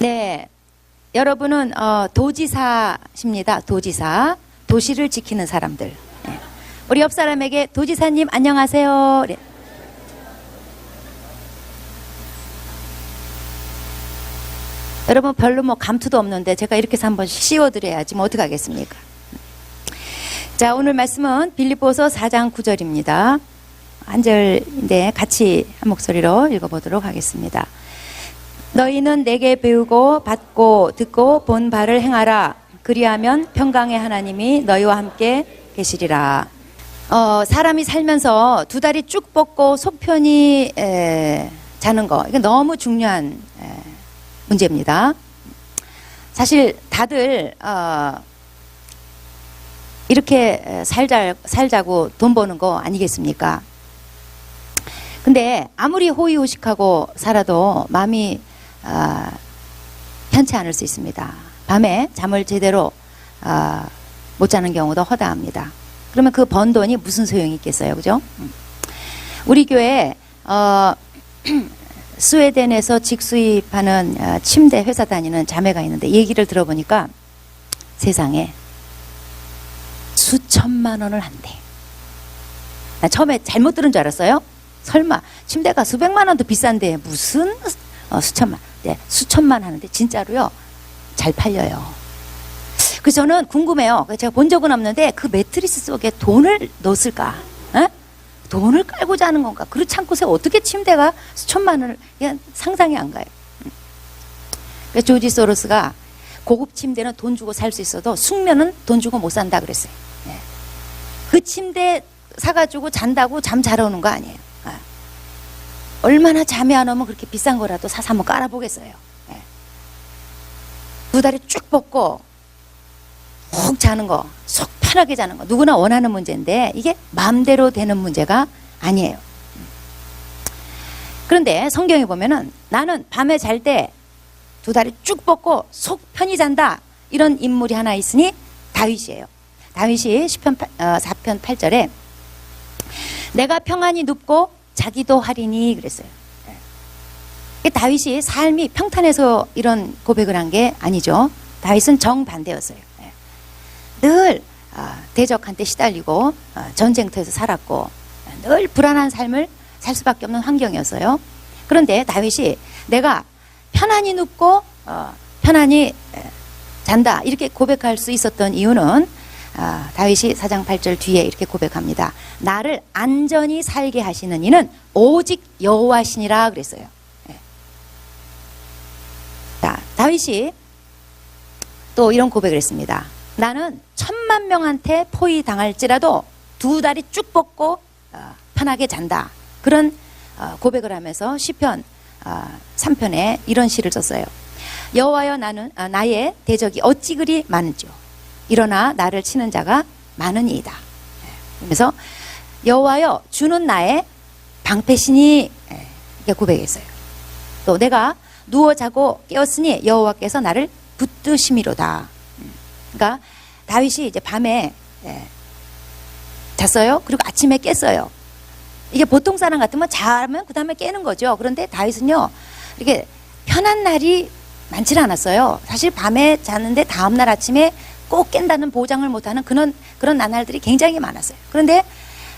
네, 여러분은 도지사십니다. 도지사, 도시를 지키는 사람들. 네. 우리 옆 사람에게 도지사님 안녕하세요. 네. 여러분 별로 뭐 감투도 없는데 제가 이렇게 해서 한번 씌워드려야지 뭐 어떡하겠습니까. 자, 오늘 말씀은 빌립보서 4장 9절입니다. 한 절인데 같이 한 목소리로 읽어보도록 하겠습니다. 너희는 내게 배우고 받고 듣고 본 바를 행하라. 그리하면 평강의 하나님이 너희와 함께 계시리라. 사람이 살면서 두 다리 쭉 뻗고 속 편히 자는 거, 이거 너무 중요한 문제입니다. 사실 다들 이렇게 살자고 돈 버는 거 아니겠습니까? 근데 아무리 호의호식하고 살아도 마음이 편치 않을 수 있습니다. 밤에 잠을 제대로 못 자는 경우도 허다합니다. 그러면 그 번 돈이 무슨 소용이 있겠어요, 그죠? 우리 교회 스웨덴에서 직수입하는 침대 회사 다니는 자매가 있는데 얘기를 들어보니까 세상에 수천만 원을 한대. 나 처음에 잘못 들은 줄 알았어요. 설마 침대가 수백만 원도 비싼데 무슨 수천만. 네, 수천만 하는데 진짜로요 잘 팔려요. 그래서 저는 궁금해요. 제가 본 적은 없는데 그 매트리스 속에 돈을 넣었을까? 에? 돈을 깔고 자는 건가? 그렇지 않고서 어떻게 침대가 수천만 원을, 그냥 상상이 안 가요. 그래서 조지 소로스가 고급 침대는 돈 주고 살 수 있어도 숙면은 돈 주고 못 산다 그랬어요. 네. 그 침대 사가지고 잔다고 잠 잘 오는 거 아니에요. 얼마나 잠이 안 오면 그렇게 비싼 거라도 사서 한번 깔아보겠어요. 네. 두 다리 쭉 뻗고 푹 자는 거, 속 편하게 자는 거, 누구나 원하는 문제인데 이게 마음대로 되는 문제가 아니에요. 그런데 성경에 보면은 나는 밤에 잘 때 두 다리 쭉 뻗고 속 편히 잔다, 이런 인물이 하나 있으니 다윗이에요. 다윗이 시편 4편 8절에 내가 평안히 눕고 자기도 하리니 그랬어요. 다윗이 삶이 평탄해서 이런 고백을 한 게 아니죠. 다윗은 정반대였어요. 늘 대적한테 시달리고 전쟁터에서 살았고 늘 불안한 삶을 살 수밖에 없는 환경이었어요. 그런데 다윗이 내가 편안히 눕고 편안히 잔다 이렇게 고백할 수 있었던 이유는 다윗이 4장 8절 뒤에 이렇게 고백합니다. 나를 안전히 살게 하시는 이는 오직 여호와시니라 그랬어요. 네. 자, 다윗이 또 이런 고백을 했습니다. 나는 1000만 명한테 포위당할지라도 두 다리 쭉 뻗고 편하게 잔다. 그런 고백을 하면서 시편 3편에 이런 시를 썼어요. 여호와여 나의 대적이 어찌 그리 많은지요. 일어나 나를 치는 자가 많으니이다. 그래서 여호와여 주는 나의 방패시니 이렇게 고백했어요. 또 내가 누워 자고 깨었으니 여호와께서 나를 붙드심이로다. 그러니까 다윗이 이제 밤에 잤어요. 그리고 아침에 깼어요. 이게 보통 사람 같으면 자면 그 다음에 깨는 거죠. 그런데 다윗은요 이렇게 편한 날이 많지 않았어요. 사실 밤에 잤는데 다음날 아침에 꼭 깬다는 보장을 못하는 그런 나날들이 굉장히 많았어요. 그런데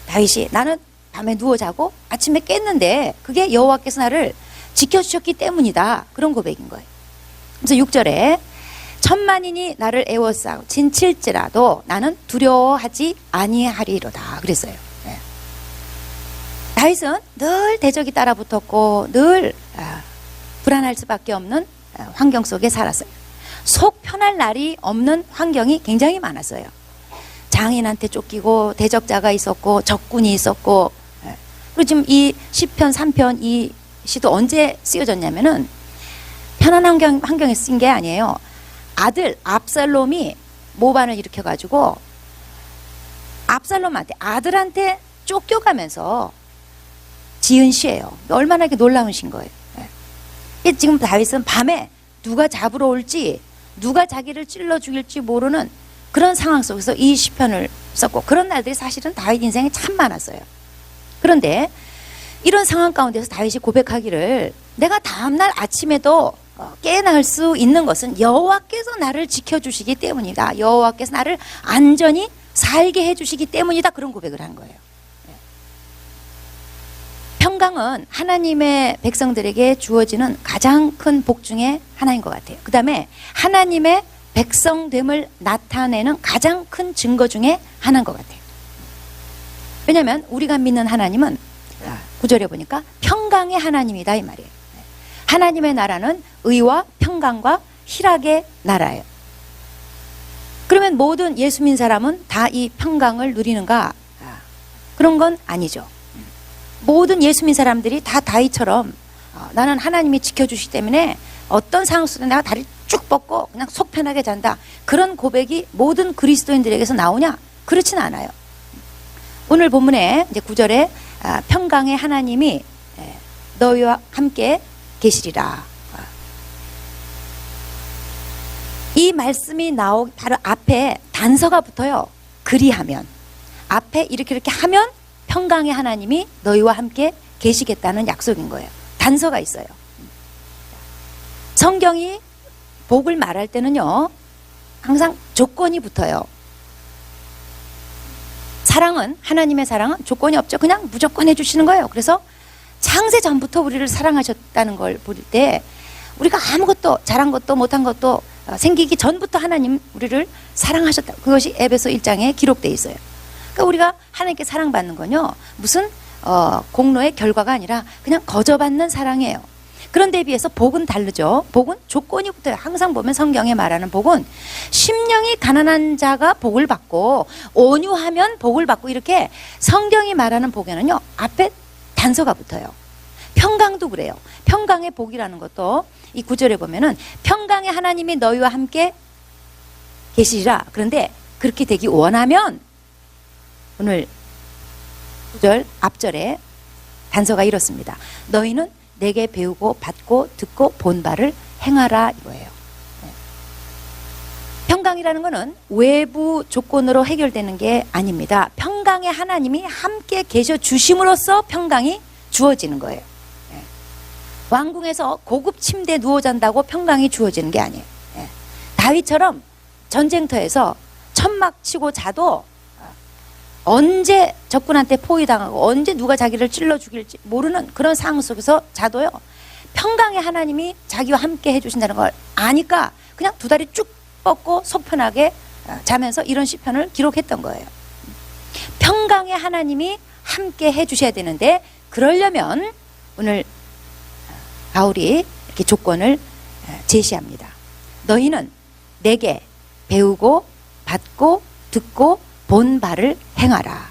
다윗이 나는 밤에 누워 자고 아침에 깼는데 그게 여호와께서 나를 지켜주셨기 때문이다. 그런 고백인 거예요. 그래서 6절에 천만인이 나를 애워싸고 진칠지라도 나는 두려워하지 아니하리로다 그랬어요. 네. 다윗은 늘 대적이 따라붙었고 늘 불안할 수밖에 없는 환경 속에 살았어요. 속 편할 날이 없는 환경이 굉장히 많았어요. 장인한테 쫓기고 대적자가 있었고 적군이 있었고. 그리고 지금 이 시편 3편 이 시도 언제 쓰여졌냐면은 편안한 환경에 쓴 게 아니에요. 아들 압살롬이 모반을 일으켜가지고 압살롬한테 아들한테 쫓겨가면서 지은 시예요. 얼마나 이렇게 놀라운 시인 거예요. 지금 다윗은 밤에 누가 잡으러 올지 누가 자기를 찔러 죽일지 모르는 그런 상황 속에서 이 시편을 썼고 그런 날들이 사실은 다윗 인생에 참 많았어요. 그런데 이런 상황 가운데서 다윗이 고백하기를 내가 다음날 아침에도 깨어날 수 있는 것은 여호와께서 나를 지켜주시기 때문이다. 여호와께서 나를 안전히 살게 해주시기 때문이다. 그런 고백을 한 거예요. 평강은 하나님의 백성들에게 주어지는 가장 큰 복 중에 하나인 것 같아요. 그 다음에 하나님의 백성됨을 나타내는 가장 큰 증거 중에 하나인 것 같아요. 왜냐하면 우리가 믿는 하나님은 9절에 보니까 평강의 하나님이다 이 말이에요. 하나님의 나라는 의와 평강과 희락의 나라예요. 그러면 모든 예수 믿는 사람은 다 이 평강을 누리는가? 그런 건 아니죠. 모든 예수 믿는 사람들이 다 다윗처럼 나는 하나님이 지켜주시기 때문에 어떤 상황 속에 내가 다리 쭉 뻗고 그냥 속 편하게 잔다. 그런 고백이 모든 그리스도인들에게서 나오냐? 그렇진 않아요. 오늘 본문에 이제 9절에 평강의 하나님이 너희와 함께 계시리라. 이 말씀이 나오기 바로 앞에 단서가 붙어요. 그리하면. 앞에 이렇게 하면 평강의 하나님이 너희와 함께 계시겠다는 약속인 거예요. 단서가 있어요. 성경이 복을 말할 때는요, 항상 조건이 붙어요. 사랑은, 하나님의 사랑은 조건이 없죠. 그냥 무조건 해주시는 거예요. 그래서 창세 전부터 우리를 사랑하셨다는 걸 볼 때 우리가 아무것도 잘한 것도 못한 것도 생기기 전부터 하나님 우리를 사랑하셨다. 그것이 에베소 1장에 기록되어 있어요. 그러니까 우리가 하나님께 사랑받는 건요, 무슨 공로의 결과가 아니라 그냥 거저받는 사랑이에요. 그런데 비해서 복은 다르죠. 복은 조건이 붙어요. 항상 보면 성경에 말하는 복은 심령이 가난한 자가 복을 받고 온유하면 복을 받고, 이렇게 성경이 말하는 복에는요 앞에 단서가 붙어요. 평강도 그래요. 평강의 복이라는 것도 이 9절에 보면은 평강의 하나님이 너희와 함께 계시리라. 그런데 그렇게 되기 원하면 오늘 9절 앞절에 단서가 이렇습니다. 너희는 내게 배우고 받고 듣고 본 바를 행하라 이거예요. 평강이라는 것은 외부 조건으로 해결되는 게 아닙니다. 평강의 하나님이 함께 계셔 주심으로써 평강이 주어지는 거예요. 왕궁에서 고급 침대에 누워 잔다고 평강이 주어지는 게 아니에요. 다윗처럼 전쟁터에서 천막 치고 자도 언제 적군한테 포위당하고 언제 누가 자기를 찔러 죽일지 모르는 그런 상황 속에서 자도요, 평강의 하나님이 자기와 함께 해주신다는 걸 아니까 그냥 두 다리 쭉 뻗고 속 편하게 자면서 이런 시편을 기록했던 거예요. 평강의 하나님이 함께 해주셔야 되는데, 그러려면 오늘 바울이 이렇게 조건을 제시합니다. 너희는 내게 배우고 받고 듣고 본 바를 행하라.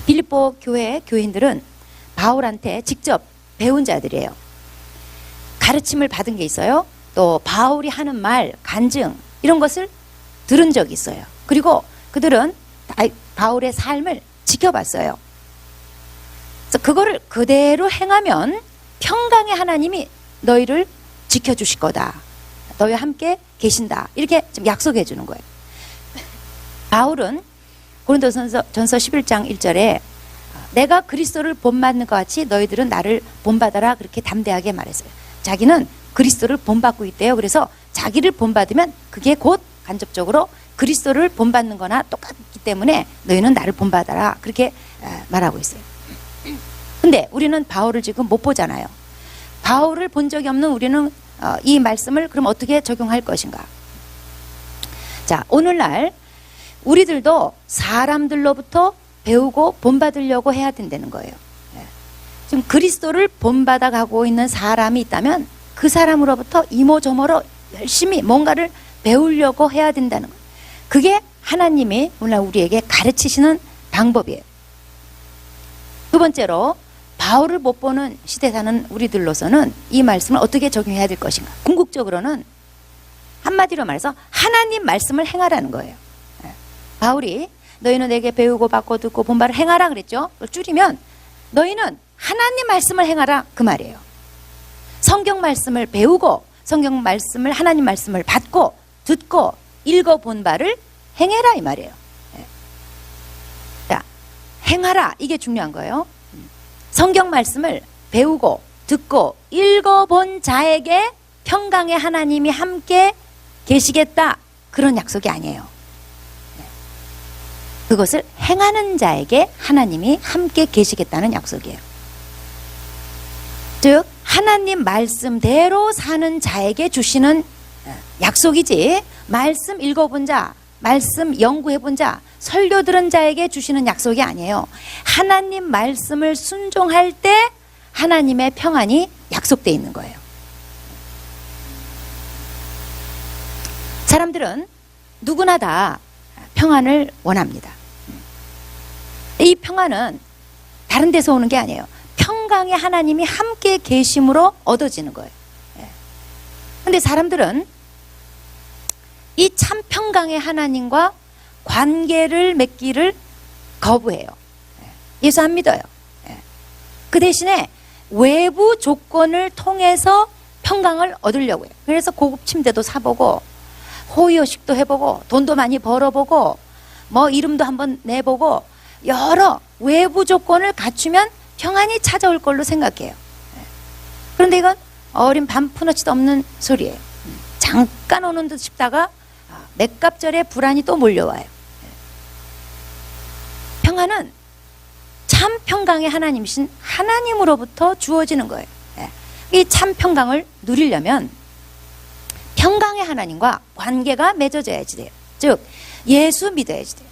빌립보 교회 교인들은 바울한테 직접 배운 자들이에요. 가르침을 받은 게 있어요. 또 바울이 하는 말, 간증 이런 것을 들은 적이 있어요. 그리고 그들은 바울의 삶을 지켜봤어요. 그래서 그거를 그대로 행하면 평강의 하나님이 너희를 지켜주실 거다. 너희와 함께 계신다. 이렇게 좀 약속해 주는 거예요. 바울은 고린도전서 11장 1절에 내가 그리스도를 본받는 것 같이 너희들은 나를 본받아라, 그렇게 담대하게 말했어요. 자기는 그리스도를 본받고 있대요. 그래서 자기를 본받으면 그게 곧 간접적으로 그리스도를 본받는 거나 똑같기 때문에 너희는 나를 본받아라, 그렇게 말하고 있어요. 근데 우리는 바울을 지금 못 보잖아요. 바울을 본 적이 없는 우리는 이 말씀을 그럼 어떻게 적용할 것인가? 자, 오늘날 우리들도 사람들로부터 배우고 본받으려고 해야 된다는 거예요. 지금 그리스도를 본받아 가고 있는 사람이 있다면 그 사람으로부터 이모저모로 열심히 뭔가를 배우려고 해야 된다는 거예요. 그게 하나님이 오늘 우리에게 가르치시는 방법이에요. 두 번째로, 바울을 못 보는 시대 사는 우리들로서는 이 말씀을 어떻게 적용해야 될 것인가? 궁극적으로는 한마디로 말해서 하나님 말씀을 행하라는 거예요. 바울이 너희는 내게 배우고 받고 듣고 본 바를 행하라 그랬죠. 줄이면 너희는 하나님 말씀을 행하라 그 말이에요. 성경 말씀을 배우고 성경 말씀을, 하나님 말씀을 받고 듣고 읽어본 바를 행해라 이 말이에요. 자, 행하라, 이게 중요한 거예요. 성경 말씀을 배우고 듣고 읽어본 자에게 평강의 하나님이 함께 계시겠다. 그런 약속이 아니에요. 그것을 행하는 자에게 하나님이 함께 계시겠다는 약속이에요. 즉 하나님 말씀대로 사는 자에게 주시는 약속이지, 말씀 읽어본 자, 말씀 연구해본 자, 설교 들은 자에게 주시는 약속이 아니에요. 하나님 말씀을 순종할 때 하나님의 평안이 약속되어 있는 거예요. 사람들은 누구나 다 평안을 원합니다. 이 평안은 다른 데서 오는 게 아니에요. 평강의 하나님이 함께 계심으로 얻어지는 거예요. 그런데 사람들은 이 참 평강의 하나님과 관계를 맺기를 거부해요. 예수 안 믿어요. 그 대신에 외부 조건을 통해서 평강을 얻으려고 해요. 그래서 고급 침대도 사보고 호의호식도 해보고 돈도 많이 벌어보고 뭐 이름도 한번 내보고 여러 외부 조건을 갖추면 평안이 찾아올 걸로 생각해요. 그런데 이건 어린 반푼어치도 없는 소리예요. 잠깐 오는 듯 싶다가 맥갑절에 불안이 또 몰려와요. 평안은 참 평강의 하나님이신 하나님으로부터 주어지는 거예요. 이 참 평강을 누리려면 평강의 하나님과 관계가 맺어져야지 돼요. 즉 예수 믿어야지 돼요.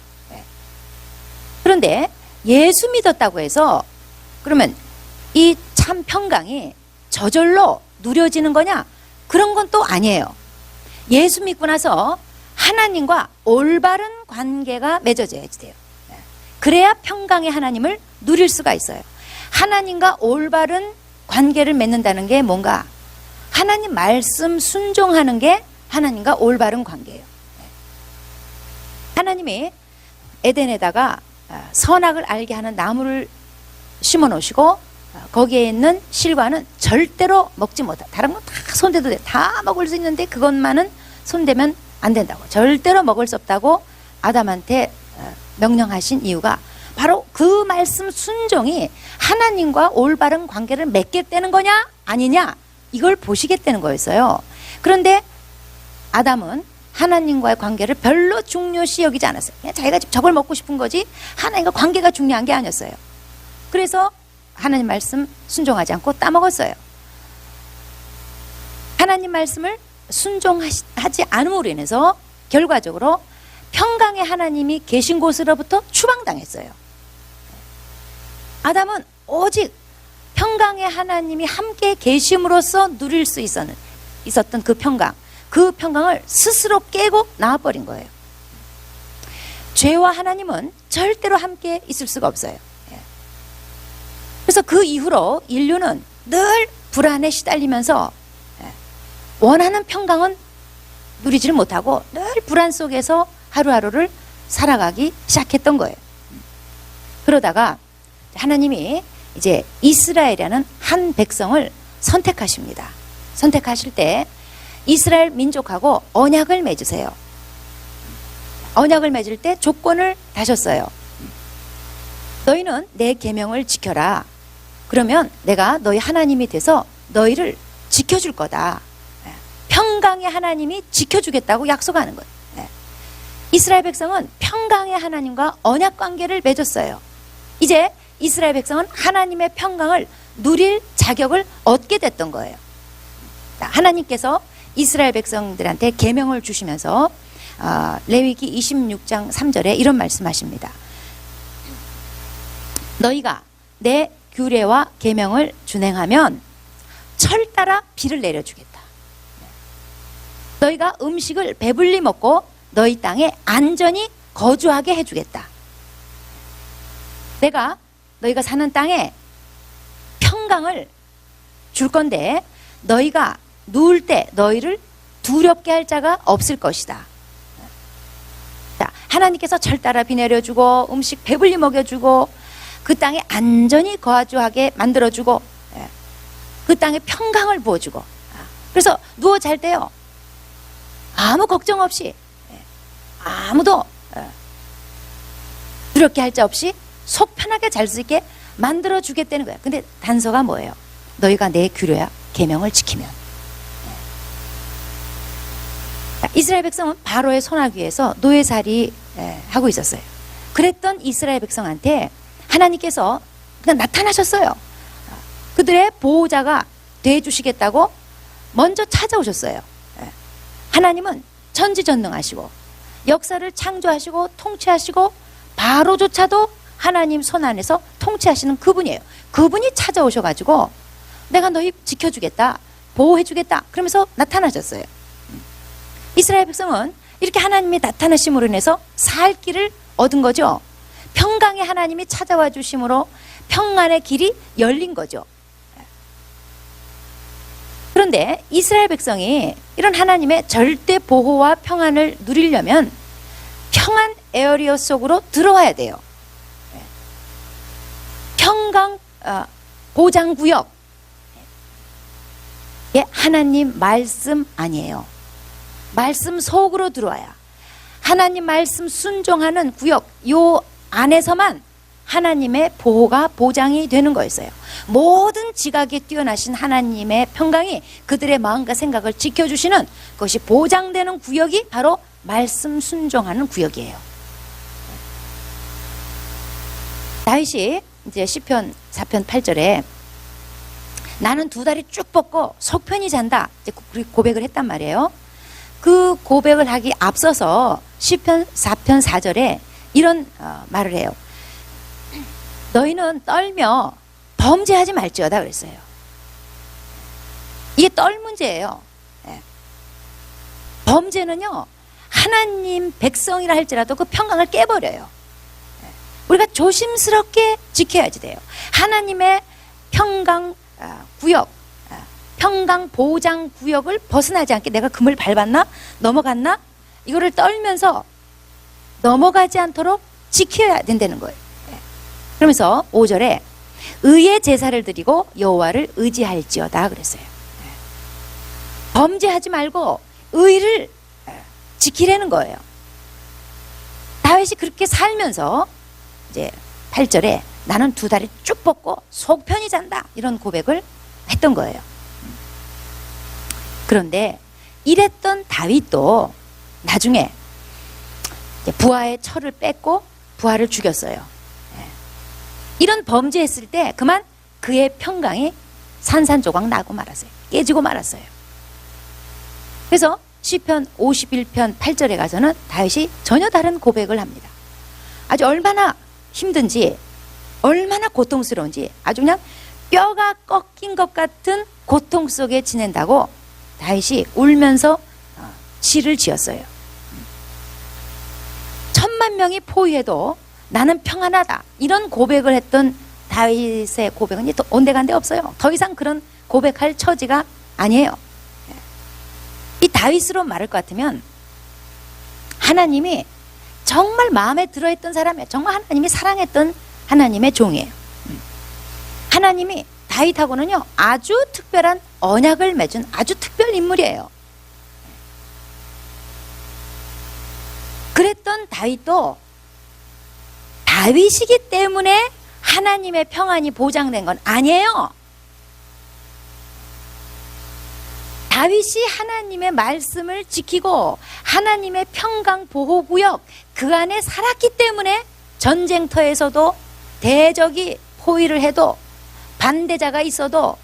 그런데 예수 믿었다고 해서 그러면 이 참 평강이 저절로 누려지는 거냐? 그런 건 또 아니에요. 예수 믿고 나서 하나님과 올바른 관계가 맺어져야지 돼요. 그래야 평강의 하나님을 누릴 수가 있어요. 하나님과 올바른 관계를 맺는다는 게 뭔가? 하나님 말씀 순종하는 게 하나님과 올바른 관계예요. 하나님이 에덴에다가 선악을 알게 하는 나무를 심어 놓으시고 거기에 있는 실과는 절대로 먹지 못한다. 다른 건 다 손대도 돼. 다 먹을 수 있는데 그것만은 손대면 안 된다고. 절대로 먹을 수 없다고 아담한테 명령하신 이유가 바로 그 말씀 순종이 하나님과 올바른 관계를 맺겠다는 거냐 아니냐 이걸 보시겠다는 거였어요. 그런데 아담은 하나님과의 관계를 별로 중요시 여기지 않았어요. 그냥 자기가 저걸 먹고 싶은 거지 하나님과 관계가 중요한 게 아니었어요. 그래서 하나님 말씀 순종하지 않고 따먹었어요. 하나님 말씀을 순종하지 않음으로 인해서 결과적으로 평강의 하나님이 계신 곳으로부터 추방당했어요. 아담은 오직 평강의 하나님이 함께 계심으로써 누릴 수 있었던 그 평강을 스스로 깨고 나와버린 거예요. 죄와 하나님은 절대로 함께 있을 수가 없어요. 그래서 그 이후로 인류는 늘 불안에 시달리면서 원하는 평강은 누리지를 못하고 늘 불안 속에서 하루하루를 살아가기 시작했던 거예요. 그러다가 하나님이 이제 이스라엘이라는 한 백성을 선택하십니다. 선택하실 때 이스라엘 민족하고 언약을 맺으세요. 언약을 맺을 때 조건을 다셨어요. 너희는 내 계명을 지켜라. 그러면 내가 너희 하나님이 돼서 너희를 지켜줄 거다. 평강의 하나님이 지켜주겠다고 약속하는 거예요. 이스라엘 백성은 평강의 하나님과 언약 관계를 맺었어요. 이제 이스라엘 백성은 하나님의 평강을 누릴 자격을 얻게 됐던 거예요. 하나님께서 이스라엘 백성들한테 계명을 주시면서 레위기 26장 3절에 이런 말씀하십니다. 너희가 내 규례와 계명을 준행하면 철 따라 비를 내려주겠다. 너희가 음식을 배불리 먹고 너희 땅에 안전히 거주하게 해주겠다. 내가 너희가 사는 땅에 평강을 줄 건데 너희가 누울 때 너희를 두렵게 할 자가 없을 것이다. 자, 하나님께서 철 따라 비 내려주고 음식 배불리 먹여주고 그 땅에 안전히 거주하게 만들어주고 그 땅에 평강을 부어주고 그래서 누워 잘 때요 아무 걱정 없이 아무도 두렵게 할 자 없이 속 편하게 잘 수 있게 만들어주겠다는 거야. 근데 단서가 뭐예요? 너희가 내 규례와 계명을 지키면. 이스라엘 백성은 바로의 손아귀 위에서 노예살이 하고 있었어요. 그랬던 이스라엘 백성한테 하나님께서 그냥 나타나셨어요. 그들의 보호자가 되어주시겠다고 먼저 찾아오셨어요. 하나님은 전지전능하시고 역사를 창조하시고 통치하시고 바로조차도 하나님 손 안에서 통치하시는 그분이에요. 그분이 찾아오셔가지고 내가 너희 지켜주겠다, 보호해주겠다 그러면서 나타나셨어요. 이스라엘 백성은 이렇게 하나님이 나타나심으로 인해서 살 길을 얻은 거죠. 평강의 하나님이 찾아와 주심으로 평안의 길이 열린 거죠. 그런데 이스라엘 백성이 이런 하나님의 절대 보호와 평안을 누리려면 평안 에어리어 속으로 들어와야 돼요. 평강 보장구역. 하나님 말씀 아니에요. 말씀 속으로 들어와야 하나님 말씀 순종하는 구역, 요 안에서만 하나님의 보호가 보장이 되는 거였어요. 모든 지각에 뛰어나신 하나님의 평강이 그들의 마음과 생각을 지켜주시는 것이 보장되는 구역이 바로 말씀 순종하는 구역이에요. 다윗이 이제 시편 4편 8절에 나는 두 다리 쭉 뻗고 속편히 잔다 이제 고백을 했단 말이에요. 그 고백을 하기 앞서서 시편 4편 4절에 이런 말을 해요. 너희는 떨며 범죄하지 말지어다 그랬어요. 이게 떨 문제예요. 범죄는요 하나님 백성이라 할지라도 그 평강을 깨버려요. 우리가 조심스럽게 지켜야지 돼요. 하나님의 평강 구역, 평강 보장 구역을 벗어나지 않게 내가 금을 밟았나? 넘어갔나? 이거를 떨면서 넘어가지 않도록 지켜야 된다는 거예요. 그러면서 5절에 의의 제사를 드리고 여호와를 의지할지어다 그랬어요. 범죄하지 말고 의를 지키라는 거예요. 다윗이 그렇게 살면서 이제 8절에 나는 두 다리 쭉 뻗고 속 편히 잔다 이런 고백을 했던 거예요. 그런데 이랬던 다윗도 나중에 부하의 철을 뺏고 부하를 죽였어요. 이런 범죄했을 때 그만 그의 평강이 산산조각 나고 말았어요. 깨지고 말았어요. 그래서 시편 51편 8절에 가서는 다윗이 전혀 다른 고백을 합니다. 아주 얼마나 힘든지 얼마나 고통스러운지 아주 그냥 뼈가 꺾인 것 같은 고통 속에 지낸다고 다윗이 울면서 시를 지었어요. 10,000,000명이 포위해도 나는 평안하다 이런 고백을 했던 다윗의 고백은 온데간데 없어요. 더 이상 그런 고백할 처지가 아니에요. 이 다윗으로 말할 것 같으면 하나님이 정말 마음에 들어했던 사람이에요. 정말 하나님이 사랑했던 하나님의 종이에요. 하나님이 다윗하고는요 아주 특별한 언약을 맺은 아주 특별 인물이에요. 그랬던 다윗도 다윗이기 때문에 하나님의 평안이 보장된 건 아니에요. 다윗이 하나님의 말씀을 지키고 하나님의 평강 보호구역 그 안에 살았기 때문에 전쟁터에서도 대적이 포위를 해도 반대자가 있어도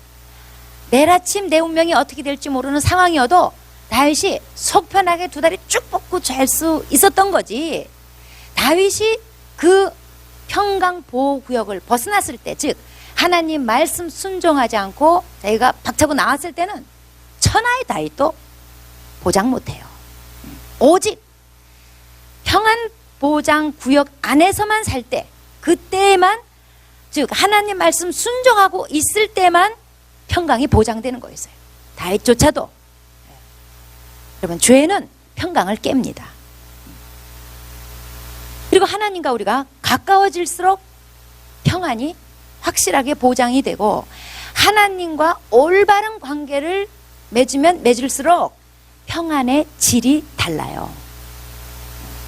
내일 아침 내 운명이 어떻게 될지 모르는 상황이어도 다윗이 속 편하게 두 다리 쭉 뻗고 잘 수 있었던 거지. 다윗이 그 평강 보호구역을 벗어났을 때, 즉 하나님 말씀 순종하지 않고 자기가 박차고 나왔을 때는 천하의 다윗도 보장 못해요. 오직 평안 보장 구역 안에서만 살 때, 그때만, 즉 하나님 말씀 순종하고 있을 때만 평강이 보장되는 거였어요. 다윗조차도. 여러분, 죄는 평강을 깹니다. 그리고 하나님과 우리가 가까워질수록 평안이 확실하게 보장이 되고 하나님과 올바른 관계를 맺으면 맺을수록 평안의 질이 달라요.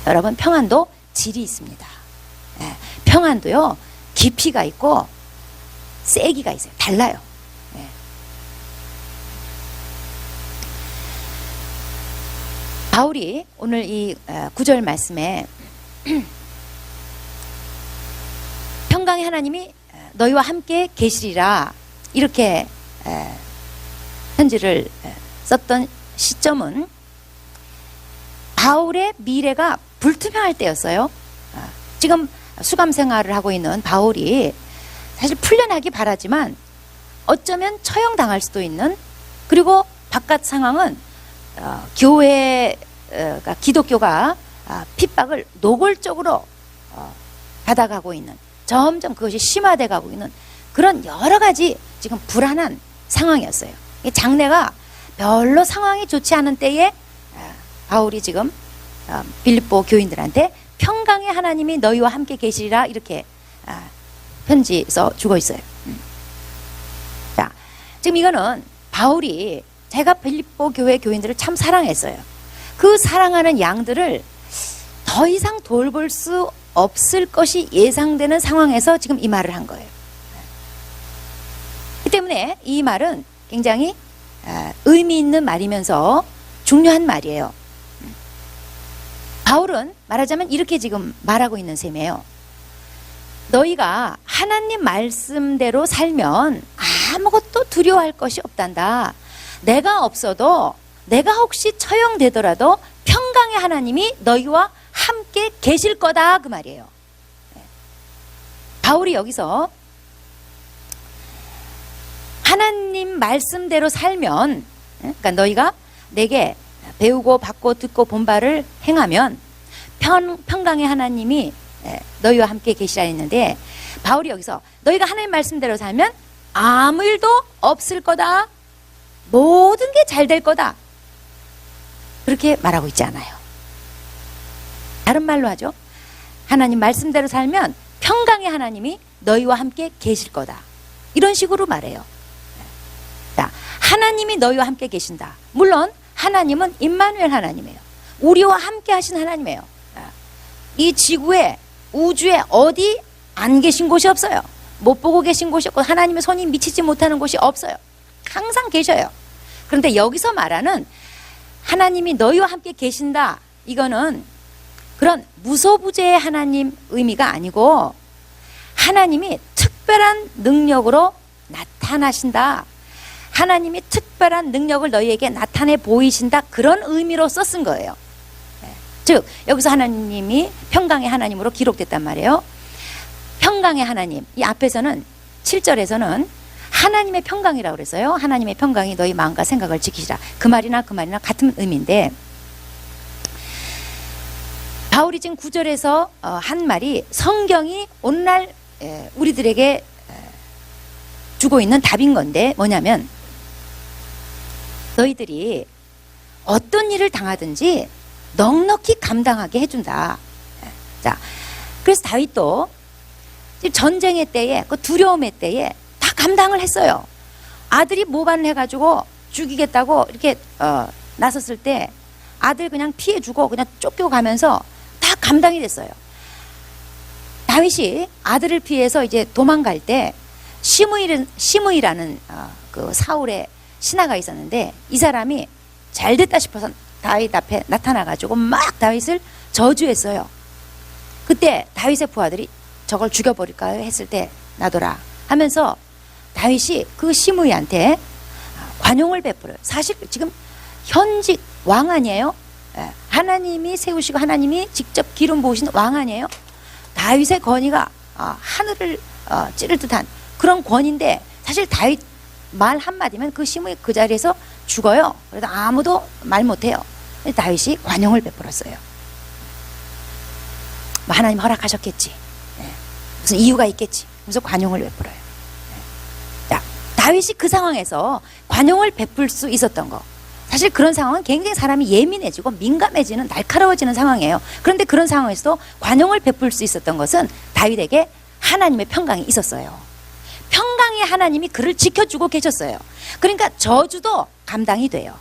여러분, 평안도 질이 있습니다. 평안도요 깊이가 있고 세기가 있어요. 달라요. 바울이 오늘 이 9절 말씀에 평강의 하나님이 너희와 함께 계시리라 이렇게 편지를 썼던 시점은 바울의 미래가 불투명할 때였어요. 지금 수감 생활을 하고 있는 바울이 사실 풀려나기 바라지만 어쩌면 처형당할 수도 있는, 그리고 바깥 상황은 교회가 기독교가 핍박을 노골적으로 받아가고 있는, 점점 그것이 심화돼 가고 있는 그런 여러 가지 지금 불안한 상황이었어요. 장래가 별로 상황이 좋지 않은 때에 바울이 지금 빌립보 교인들한테 평강의 하나님이 너희와 함께 계시리라 이렇게 편지 써 주고 있어요. 자, 지금 이거는 바울이 제가 빌립보 교회 교인들을 참 사랑했어요. 그 사랑하는 양들을 더 이상 돌볼 수 없을 것이 예상되는 상황에서 지금 이 말을 한 거예요. 그 때문에 이 말은 굉장히 의미 있는 말이면서 중요한 말이에요. 바울은 말하자면 이렇게 지금 말하고 있는 셈이에요. 너희가 하나님 말씀대로 살면 아무것도 두려워할 것이 없단다. 내가 없어도, 내가 혹시 처형되더라도 평강의 하나님이 너희와 함께 계실 거다 그 말이에요. 바울이 여기서 하나님 말씀대로 살면, 그러니까 너희가 내게 배우고 받고 듣고 본 바를 행하면 평강의 하나님이 너희와 함께 계시라 했는데, 바울이 여기서 너희가 하나님 말씀대로 살면 아무 일도 없을 거다, 모든 게 잘 될 거다, 그렇게 말하고 있지 않아요. 다른 말로 하죠. 하나님 말씀대로 살면 평강의 하나님이 너희와 함께 계실 거다, 이런 식으로 말해요. 자, 하나님이 너희와 함께 계신다. 물론 하나님은 임마누엘 하나님이에요. 우리와 함께 하신 하나님이에요. 이 지구에, 우주에 어디 안 계신 곳이 없어요. 못 보고 계신 곳이 없고 하나님의 손이 미치지 못하는 곳이 없어요. 항상 계셔요. 그런데 여기서 말하는 하나님이 너희와 함께 계신다, 이거는 그런 무소부재의 하나님 의미가 아니고 하나님이 특별한 능력으로 나타나신다, 하나님이 특별한 능력을 너희에게 나타내 보이신다, 그런 의미로써 쓴 거예요. 즉 여기서 하나님이 평강의 하나님으로 기록됐단 말이에요. 평강의 하나님, 이 앞에서는 7절에서는 하나님의 평강이라고 그랬어요. 하나님의 평강이 너희 마음과 생각을 지키시라, 그 말이나 같은 의미인데, 바울이 지금 9절에서 한 말이 성경이 오늘날 우리들에게 주고 있는 답인 건데, 뭐냐면 너희들이 어떤 일을 당하든지 넉넉히 감당하게 해준다. 자, 그래서 다윗도 전쟁의 때에, 그 두려움의 때에 다 감당을 했어요. 아들이 모반을 해가지고 죽이겠다고 이렇게 나섰을 때 아들 그냥 피해주고 그냥 쫓겨가면서 다 감당이 됐어요. 다윗이 아들을 피해서 이제 도망갈 때 시므이라는 그 사울의 신하가 있었는데, 이 사람이 잘 됐다 싶어서 다윗 앞에 나타나가지고 막 다윗을 저주했어요. 그때 다윗의 부하들이 저걸 죽여버릴까요 했을 때 나더라 하면서 다윗이 그 시므이한테 관용을 베풀어요. 사실 지금 현직 왕 아니에요? 하나님이 세우시고 하나님이 직접 기름 부으신 왕 아니에요? 다윗의 권위가 하늘을 찌를 듯한 그런 권위인데, 사실 다윗 말 한마디면 그 시므이 그 자리에서 죽어요. 그래도 아무도 말 못해요. 다윗이 관용을 베풀었어요. 뭐 하나님 허락하셨겠지, 무슨 이유가 있겠지, 그래서 관용을 베풀어요. 자, 다윗이 그 상황에서 관용을 베풀 수 있었던 거, 사실 그런 상황은 굉장히 사람이 예민해지고 민감해지는, 날카로워지는 상황이에요. 그런데 그런 상황에서도 관용을 베풀 수 있었던 것은 다윗에게 하나님의 평강이 있었어요. 평강의 하나님이 그를 지켜주고 계셨어요. 그러니까 저주도 감당이 돼요.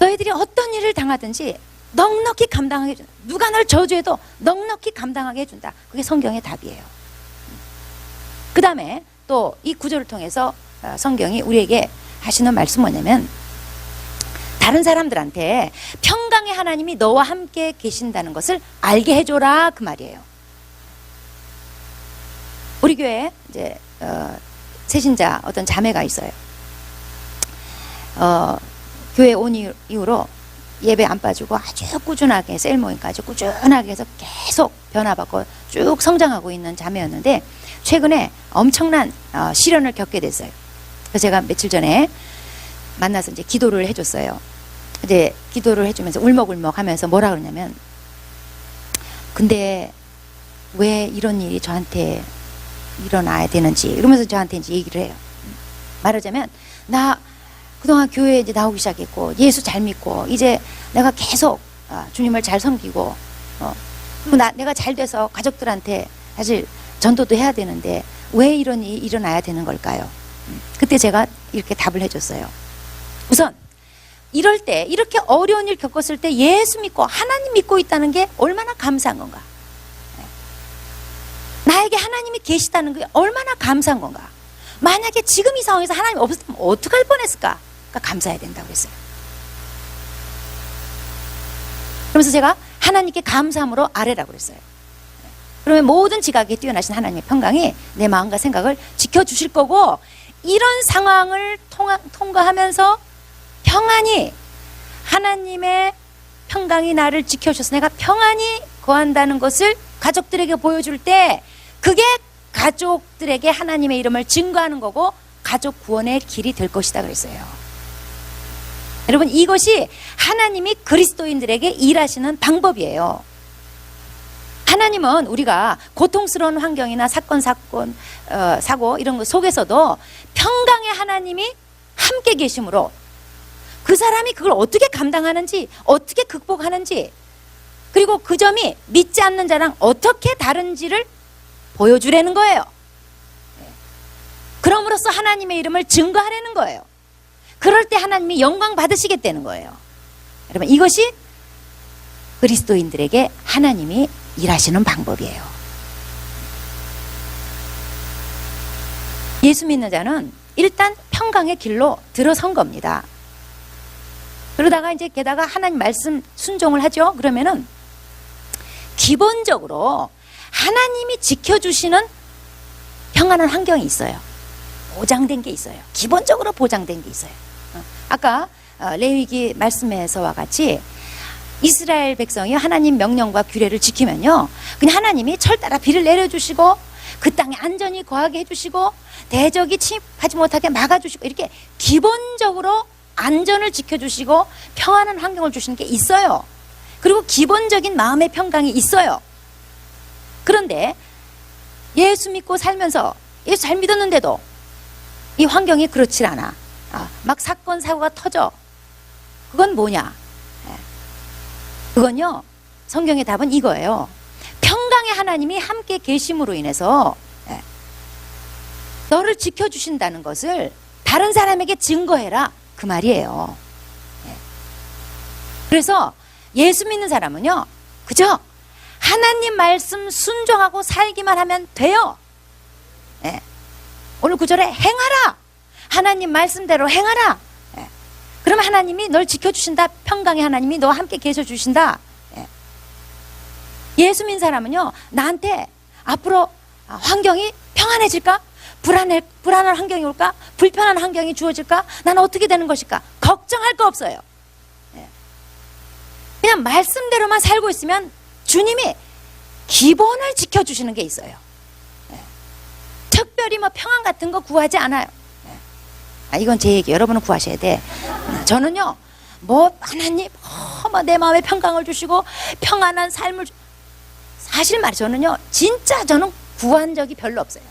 너희들이 어떤 일을 당하든지 넉넉히 감당하게 해준다. 누가 널 저주해도 넉넉히 감당하게 해준다. 그게 성경의 답이에요. 그 다음에 또 이 구절을 통해서 성경이 우리에게 하시는 말씀 뭐냐면, 다른 사람들한테 평강의 하나님이 너와 함께 계신다는 것을 알게 해줘라, 그 말이에요. 우리 교회에 이제 새신자 어떤 자매가 있어요. 교회 온 이후로 예배 안 빠지고 아주 꾸준하게 셀 모임까지 꾸준하게 해서 계속 변화받고 쭉 성장하고 있는 자매였는데, 최근에 엄청난 시련을 겪게 됐어요. 그래서 제가 며칠 전에 만나서 이제 기도를 해줬어요. 이제 기도를 해주면서 울먹울먹 하면서 뭐라 그러냐면, 근데 왜 이런 일이 저한테 일어나야 되는지 이러면서 저한테 이제 얘기를 해요. 말하자면, 나 그동안 교회에 이제 나오기 시작했고 예수 잘 믿고 이제 내가 계속 주님을 잘 섬기고 내가 잘 돼서 가족들한테 사실 전도도 해야 되는데 왜 이런 일이 일어나야 되는 걸까요? 그때 제가 이렇게 답을 해줬어요. 우선 이럴 때, 이렇게 어려운 일 겪었을 때 예수 믿고 하나님 믿고 있다는 게 얼마나 감사한 건가. 나에게 하나님이 계시다는 게 얼마나 감사한 건가. 만약에 지금 이 상황에서 하나님이 없었으면 어떡할 뻔했을까. 그러니까 감사해야 된다고 했어요. 그러면서 제가 하나님께 감사함으로 아뢰라고 그랬어요. 그러면 모든 지각에 뛰어나신 하나님의 평강이 내 마음과 생각을 지켜주실 거고, 이런 상황을 통과하면서 평안히 하나님의 평강이 나를 지켜주셔서 내가 평안히 거한다는 것을 가족들에게 보여줄 때, 그게 가족들에게 하나님의 이름을 증거하는 거고 가족 구원의 길이 될 것이다 그랬어요. 여러분, 이것이 하나님이 그리스도인들에게 일하시는 방법이에요. 하나님은 우리가 고통스러운 환경이나 사고 이런 것 속에서도 평강의 하나님이 함께 계심으로 그 사람이 그걸 어떻게 감당하는지, 어떻게 극복하는지, 그리고 그 점이 믿지 않는 자랑 어떻게 다른지를 보여주라는 거예요. 그럼으로써 하나님의 이름을 증거하라는 거예요. 그럴 때 하나님이 영광 받으시겠다는 거예요. 여러분, 이것이 그리스도인들에게 하나님이 일하시는 방법이에요. 예수 믿는 자는 일단 평강의 길로 들어선 겁니다. 그러다가 이제 게다가 하나님 말씀 순종을 하죠. 그러면은 기본적으로 하나님이 지켜주시는 평안한 환경이 있어요. 보장된 게 있어요. 기본적으로 보장된 게 있어요. 아까 레위기 말씀에서와 같이 이스라엘 백성이 하나님 명령과 규례를 지키면요, 그냥 하나님이 철 따라 비를 내려주시고 그 땅에 안전히 거하게 해주시고 대적이 침입하지 못하게 막아주시고, 이렇게 기본적으로 안전을 지켜주시고 평안한 환경을 주시는 게 있어요. 그리고 기본적인 마음의 평강이 있어요. 그런데 예수 믿고 살면서 예수 잘 믿었는데도 이 환경이 그렇지 않아. 막 사건 사고가 터져. 그건 뭐냐? 그건요, 성경의 답은 이거예요. 평강의 하나님이 함께 계심으로 인해서 너를 지켜주신다는 것을 다른 사람에게 증거해라, 그 말이에요. 그래서 예수 믿는 사람은요, 그죠? 하나님 말씀 순종하고 살기만 하면 돼요. 오늘 구절에 행하라. 하나님 말씀대로 행하라. 그러면 하나님이 널 지켜주신다. 평강의 하나님이 너와 함께 계셔주신다. 예수 믿는 사람은요, 나한테 앞으로 환경이 평안해질까? 불안한 환경이 올까? 불편한 환경이 주어질까? 나는 어떻게 되는 것일까? 걱정할 거 없어요. 그냥 말씀대로만 살고 있으면 주님이 기본을 지켜주시는 게 있어요. 특별히 뭐 평안 같은 거 구하지 않아요. 이건 제 얘기. 여러분은 구하셔야 돼. 저는요, 뭐 하나님 내 마음에 평강을 주시고 평안한 삶을 사실 말이죠. 저는요, 진짜 저는 구한 적이 별로 없어요.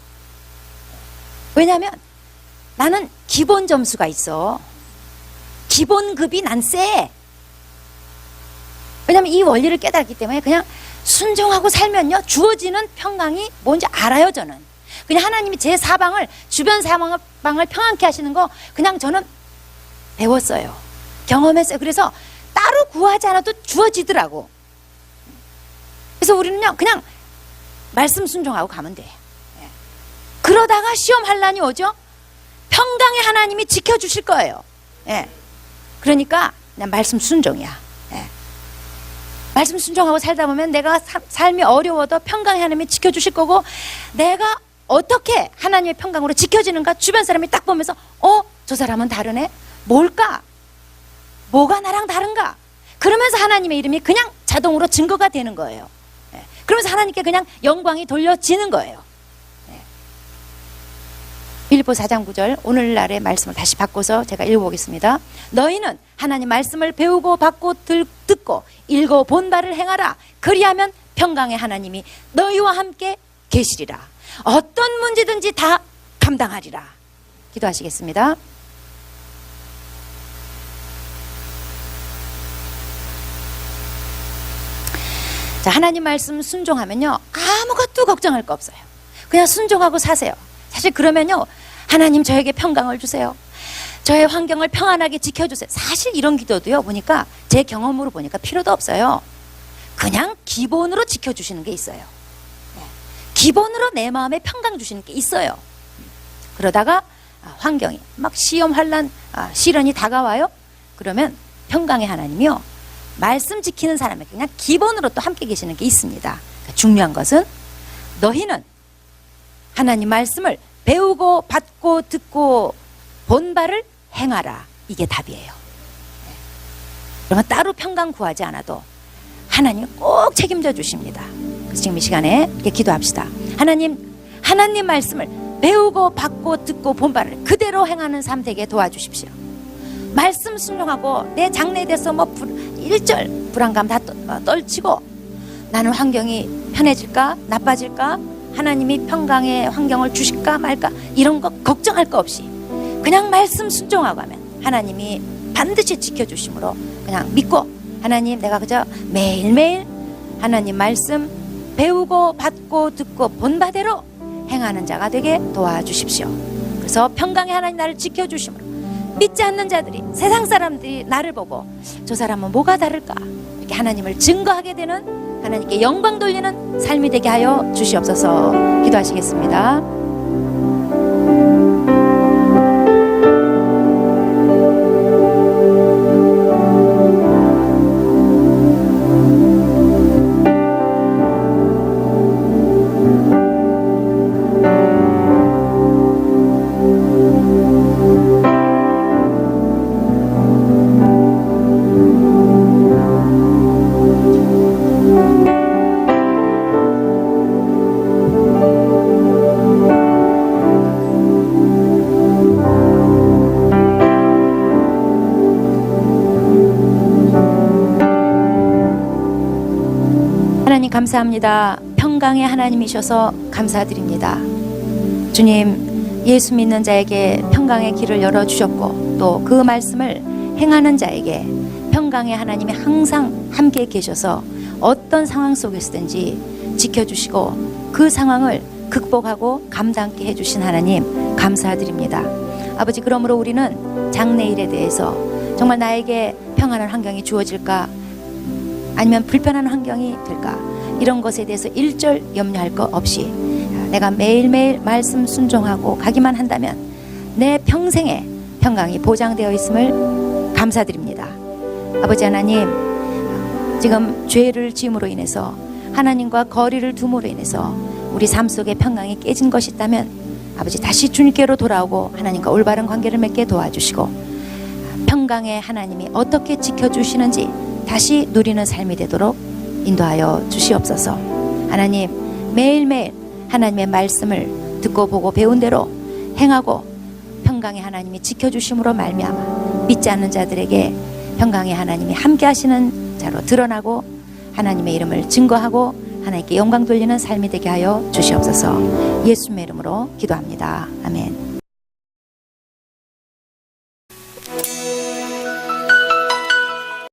왜냐하면 나는 기본 점수가 있어. 기본급이 난 세. 왜냐하면 이 원리를 깨달았기 때문에 그냥 순종하고 살면요, 주어지는 평강이 뭔지 알아요. 저는 그냥 하나님이 제 사방을, 주변 사방을 평안케 하시는 거 그냥 저는 배웠어요. 경험했어요. 그래서 따로 구하지 않아도 주어지더라고. 그래서 우리는요, 그냥 말씀 순종하고 가면 돼. 그러다가 시험 환란이 오죠. 평강의 하나님이 지켜주실 거예요. 예. 그러니까 그냥 말씀 순종이야. 예. 말씀 순종하고 살다 보면 내가 삶이 어려워도 평강의 하나님이 지켜주실 거고, 내가 어떻게 하나님의 평강으로 지켜지는가 주변 사람이 딱 보면서 저 사람은 다르네? 뭘까? 뭐가 나랑 다른가? 그러면서 하나님의 이름이 그냥 자동으로 증거가 되는 거예요. 예. 그러면서 하나님께 그냥 영광이 돌려지는 거예요. 예. 빌립보 4장 9절 오늘날의 말씀을 다시 바꿔서 제가 읽어보겠습니다. 너희는 하나님 말씀을 배우고 받고 듣고 읽어 본 바를 행하라. 그리하면 평강의 하나님이 너희와 함께 계시리라. 어떤 문제든지 다 감당하리라. 기도하시겠습니다. 자, 하나님 말씀 순종하면요, 아무것도 걱정할 거 없어요. 그냥 순종하고 사세요. 사실 그러면요, 하나님 저에게 평강을 주세요. 저의 환경을 평안하게 지켜주세요. 사실 이런 기도도요, 보니까 제 경험으로 보니까 필요도 없어요. 그냥 기본으로 지켜주시는 게 있어요. 기본으로 내 마음에 평강 주시는 게 있어요. 그러다가 환경이 막 시험, 환난, 시련이 다가와요. 그러면 평강의 하나님이요, 말씀 지키는 사람에게 그냥 기본으로 또 함께 계시는 게 있습니다. 그러니까 중요한 것은 너희는 하나님 말씀을 배우고 받고 듣고 본 바를 행하라. 이게 답이에요. 그러면 따로 평강 구하지 않아도 하나님 꼭 책임져 주십니다. 그래서 지금 이 시간에 이렇게 기도합시다. 하나님 말씀을 배우고 받고 듣고 본 바를 그대로 행하는 삶 되게 도와주십시오. 말씀 순종하고 내 장래에 대해서 일절 불안감 다 떨치고 나는 환경이 편해질까 나빠질까, 하나님이 평강의 환경을 주실까 말까, 이런 거 걱정할 거 없이 그냥 말씀 순종하고 하면 하나님이 반드시 지켜주심으로 그냥 믿고, 하나님 내가 그저 매일매일 하나님 말씀 배우고 받고 듣고 본 바대로 행하는 자가 되게 도와주십시오. 그래서 평강의 하나님 나를 지켜주심으로 믿지 않는 자들이, 세상 사람들이 나를 보고 저 사람은 뭐가 다를까, 이렇게 하나님을 증거하게 되는, 하나님께 영광 돌리는 삶이 되게 하여 주시옵소서. 기도하시겠습니다. 감사합니다. 평강의 하나님이셔서 감사드립니다. 주님, 예수 믿는 자에게 평강의 길을 열어주셨고 또 그 말씀을 행하는 자에게 평강의 하나님이 항상 함께 계셔서 어떤 상황 속에서든지 지켜주시고 그 상황을 극복하고 감당케 해주신 하나님 감사드립니다. 아버지, 그러므로 우리는 장래일에 대해서 정말 나에게 평안한 환경이 주어질까 아니면 불편한 환경이 될까, 이런 것에 대해서 일절 염려할 것 없이 내가 매일매일 말씀 순종하고 가기만 한다면 내 평생에 평강이 보장되어 있음을 감사드립니다. 아버지 하나님, 지금 죄를 지음으로 인해서 하나님과 거리를 둠으로 인해서 우리 삶 속에 평강이 깨진 것이 있다면 아버지 다시 주님께로 돌아오고 하나님과 올바른 관계를 맺게 도와주시고 평강의 하나님이 어떻게 지켜주시는지 다시 누리는 삶이 되도록 인도하여 주시옵소서. 하나님, 매일매일 하나님의 말씀을 듣고 보고 배운 대로 행하고 평강의 하나님이 지켜주심으로 말미암아 믿지 않는 자들에게 평강의 하나님이 함께 하시는 자로 드러나고 하나님의 이름을 증거하고 하나님께 영광 돌리는 삶이 되게 하여 주시옵소서. 예수님의 이름으로 기도합니다. 아멘.